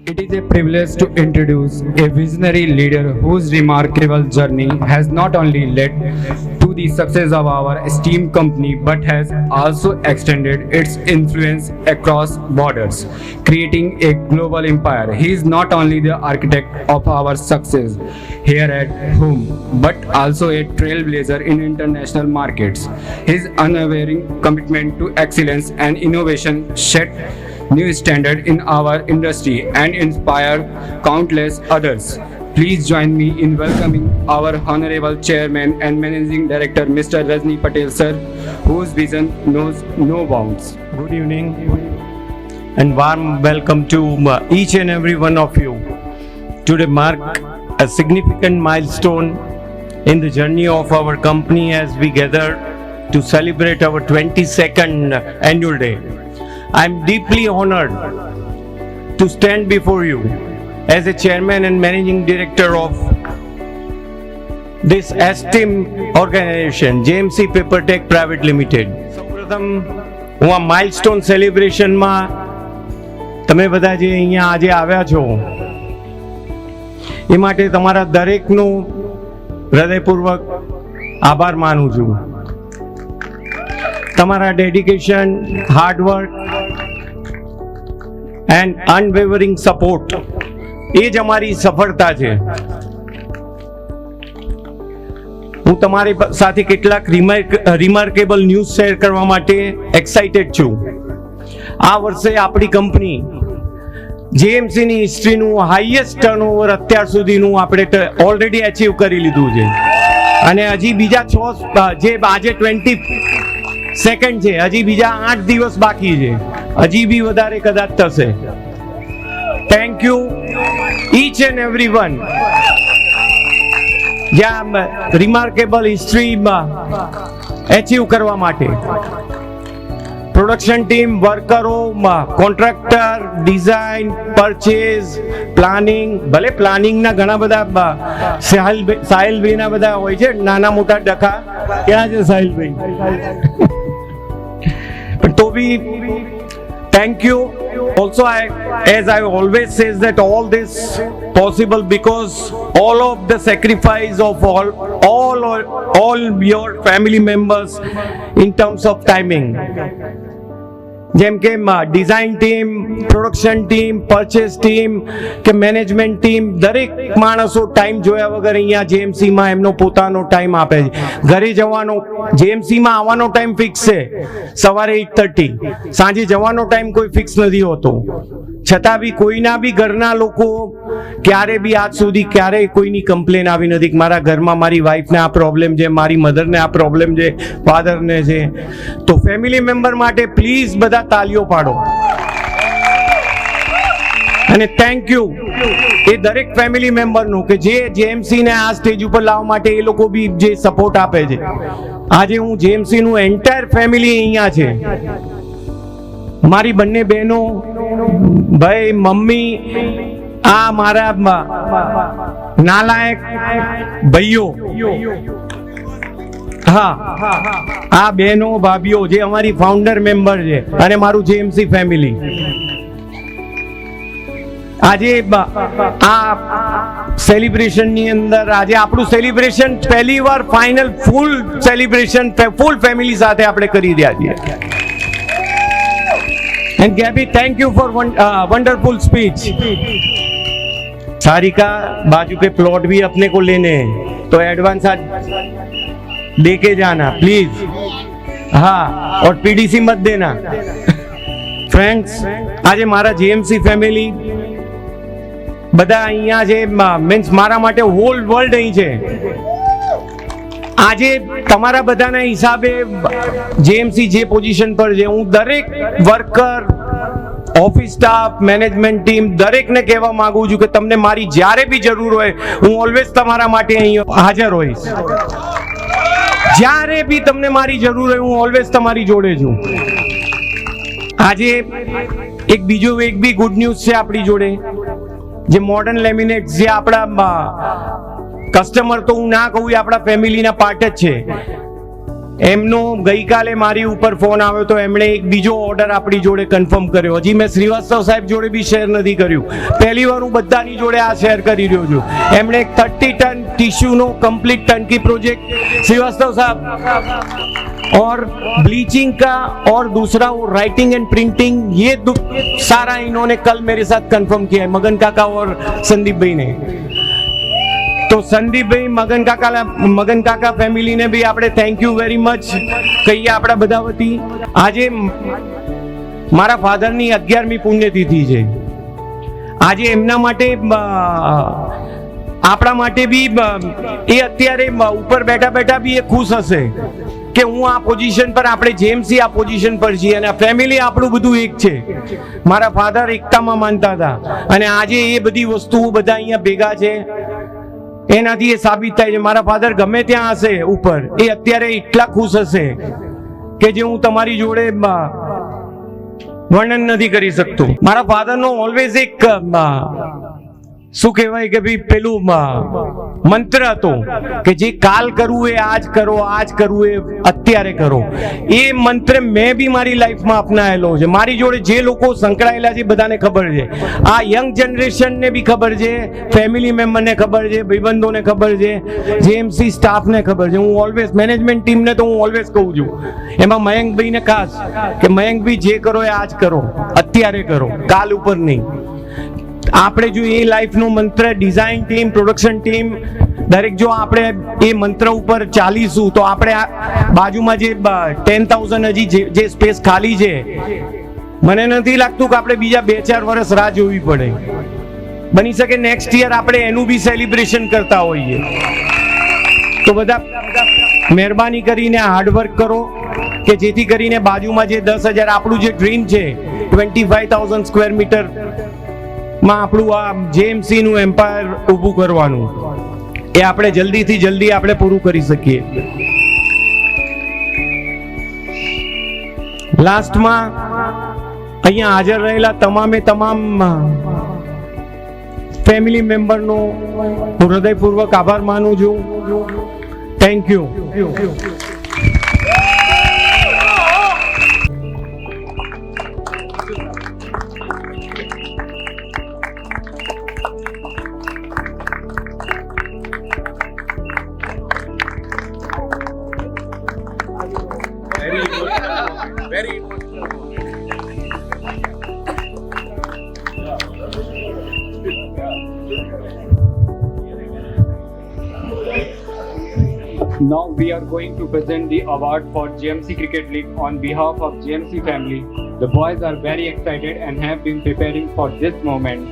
It is a privilege to introduce a visionary leader whose remarkable journey has not only led to the success of our esteemed company but has also extended its influence across borders, creating a global empire. He is not only the architect of our success here at home but also a trailblazer in international markets. His unwavering commitment to excellence and innovation set new standard in our industry and inspire countless others. Please join me in welcoming our Honorable Chairman and Managing Director, Mr. Rajni Patel, sir, whose vision knows no bounds. Good evening and warm welcome to each and every one of you. Today mark a significant milestone in the journey of our company as we gather to celebrate our 22nd annual day. I am deeply honored to stand before you as a chairman and managing director of this esteemed organization, JMC Papertech Private Limited. સૌપ્રથમ હું આ milestone સેલિબ્રેશનમાં તમે બધા જે અહીંયા આજે આવ્યા છો એ માટે તમારા દરેકનું હૃદયપૂર્વક આભાર માનું છું. તમારા dedication, hard work and unwavering support એ જ અમારી સફળતા છે. હું તમારી સાથે કેટલાક રિમાર્કેબલ ન્યૂઝ શેર કરવા માટે એક્સાઇટેડ છું. આ વર્ષે આપણી કંપની જેએમસીની હિસ્ટ્રીનું હાઈએસ્ટ ટર્નઓવર અત્યાર સુધીનું આપણે ઓલરેડી અચીવ કરી લીધું છે અને હજી બીજા 6 જે આજે 22nd છે, હજી બીજા 8 દિવસ બાકી છે, હજી બી વધારે કદાચ થશે. Thank you each and every one જ્યાં રિમાર્કેબલ હિસ્ટ્રીમાં એચીવ કરવા માટે. પ્રોડક્શન ટીમ, વર્કરો, કોન્ટ્રાક્ટર, ડિઝાઇન, પરચેઝ, પ્લાનિંગ, ભલે પ્લાનિંગના ઘણા બધા સાહિલભાઈના બધા હોય છે નાના મોટા ડખા. ક્યાં છે સાહિલભાઈ? પણ તો બી thank you. Also, as I always says that all this possible because all of the sacrifice of all your family members in terms of timing. જેમ કે design team, production team, purchase team કે management team, દરેક માણસો time જોયા વગર અહીંયા જેએમસીમાં એમનો પોતાનો ટાઈમ આપે છે. ઘરે જવાનો, જેએમસીમાં આવવાનો ટાઈમ ફિક્સ છે સવારે 8:30, સાંજે જવાનો ટાઈમ કોઈ ફિક્સ નથી હોતો. છતાં બી કોઈના બી ઘરના લોકો ક્યારે બી આજ સુધી ક્યારેય કોઈની કમ્પ્લેન આવી નથી કે મારા ઘરમાં મારી વાઈફને આ પ્રોબ્લેમ છે, મારી મધરને આ પ્રોબ્લેમ છે, ફાધરને છે. તો ફેમિલી મેમ્બર માટે પ્લીઝ બધા તાલીઓ પાડો અને થેન્ક યુ એ દરેક ફેમિલી મેમ્બરનું કે જે જેએમસી ને આ સ્ટેજ ઉપર લાવવા માટે એ લોકો બી જે સપોર્ટ આપે છે. આજે હું જેએમસી નું એન્ટાયર ફેમિલી અહીંયા છે. મારી બંને બહેનો, ભાઈ, મમ્મી, આ મારા નાલાયક ભાઈઓ, હા, આ બહેનો, ભાભીઓ જે અમારી ફાઉન્ડર મેમ્બર છે અને મારું જેએમસી ફેમિલી. આજે આ સેલિબ્રેશન ની અંદર આજે આપણું સેલિબ્રેશન પહેલી વાર ફાઇનલ ફૂલ સેલિબ્રેશન ફૂલ ફેમિલી સાથે આપણે કરી રહ્યા છીએ. And Gabby, thank you for wonderful speech. Sarika, बाजू के प्लॉट भी अपने को लेने हैं तो एडवांस आज दे के जाना प्लीज. हाँ, और पीडीसी मत देना. फ्रेंड्स, આજે મારા જેએમસી ફેમિલી બધા અહીંયા છે, મીન્સ મારા માટે હોલ વર્લ્ડ અહીં છે. આજે તમારા બધાના હિસાબે જેએમસી જે પોઝિશન પર છે, હું દરેક worker, office staff, management team દરેકને કહેવા માંગુ છું કે તમને મારી જ્યારે બી જરૂર હોય હું ઓલવેઝ તમારા માટે અહીં હાજર હોઈશ. જ્યારે બી તમને મારી જરૂર હોય હું ઓલવેઝ તમારી જોડે છું. આજે એક બી ગુડ ન્યૂઝ છે આપણી જોડે, જે મોડર્ન લેમિનેટ, જે આપણા કસ્ટમર તો હું ના કહું, આપણા ફેમિલીના પાર્ટ જ છે. એમનો ગઈકાલે મારી ઉપર ફોન આવ્યો તો એમણે એક બીજો ઓર્ડર આપણી જોડે કન્ફર્મ કર્યો. હજી મેં શ્રીવાસ્તવ સાહેબ જોડે બી શેર નથી કર્યું. પહેલી વાર હું બધાની જોડે આ શેર કરી રહ્યો છું. એમણે એક 30 ટન ટીશ્યુનો કમ્પ્લીટ ટંકી પ્રોજેક્ટ श्रीवास्तव साहब और ब्लीचिंग का और दूसरा वो राइटिंग एंड प्रिंटिंग ये सारा इन्होंने कल मेरे साथ कंफर्म किया है, मगन काका और संदीप भाई ने. तो संदीप भाई મગન કાકા ફેમિલીને બી આપણે થેન્ક યુ વેરી મચ કહીએ આપણા બધા વતી. આજે મારા ફાધરની 11મી પુણ્યતિથિ છે. આજે એમના માટે આપણા માટે બી એ અત્યારે ઉપર બેઠા બેઠા બી એ ખુશ હશે કે હું આ પોઝિશન પર, આપણે જેમસી આ પોઝિશન પર છીએ અને ફેમિલી આપણું બધું એક છે. મારા ફાધર એકતામાં માનતા હતા અને આજે એ બધી વસ્તુઓ બધા અહીંયા ભેગા છે. એનાથી એ સાબિત થાય છે મારા ફાધર ગમે ત્યાં હશે ઉપર, એ અત્યારે એટલા ખુશ હશે કે જે હું તમારી જોડે વર્ણન નથી કરી શકતો. મારા ફાધરનો ઓલવેઝ એક શું કહેવાય કે ભાઈ પેલું મંત્ર હતો કે જે કાલ કરવું એ આજ કરો, આજ કરવું એ અત્યારે કરો. એ મંત્ર મેં બી મારી લાઈફમાં અપનાયેલો છે. મારી જોડે જે લોકો સંકળાયેલા છે બધાને ખબર છે, આ યંગ જનરેશનને બી ખબર છે, ફેમિલી મેમ્બરને ખબર છે, ભાઈબંધોને ખબર છે, જેએમસી સ્ટાફને ખબર છે. હું ઓલવેઝ મેનેજમેન્ટ ટીમને તો હું ઓલવેઝ કહું છું, એમાં મયંકભાઈને ખાસ કે મયંકભાઈ જે કરો એ આજ કરો, અત્યારે કરો, કાલ ઉપર નહીં. આપણે જો એ લાઈફનો મંત્ર ડિઝાઇન ટીમ, પ્રોડક્શન ટીમ દરેક જો આપણે એ મંત્ર ઉપર ચાલીશું તો આપણે બાજુમાં જે 10,000 હજી જે સ્પેસ ખાલી છે, મને નથી લાગતું કે આપણે બીજા 2-4 વર્ષ રાહ જોવી પડે. બની શકે નેક્સ્ટ યર આપણે એનું બી સેલિબ્રેશન કરતા હોઈએ. તો બધા મહેરબાની કરીને હાર્ડવર્ક કરો કે જેથી કરીને બાજુમાં જે 10,000 આપણું જે ડ્રીમ છે 25,000 સ્ક્વેર મીટર માં આપણું આ જેએમસી નું એમ્પાયર ઊભું કરવાનું, એ આપણે જલ્દીથી જલ્દી આપણે પૂરું કરી શકીએ. લાસ્ટમાં અહીંયા હાજર રહેલા તમામ ફેમિલી મેમ્બરનો હું હૃદયપૂર્વક આભાર માનું છું. Thank you. Very emotional. Now we are going to present the award for GMC Cricket League on behalf of GMC family. The boys are very excited and have been preparing for this moment.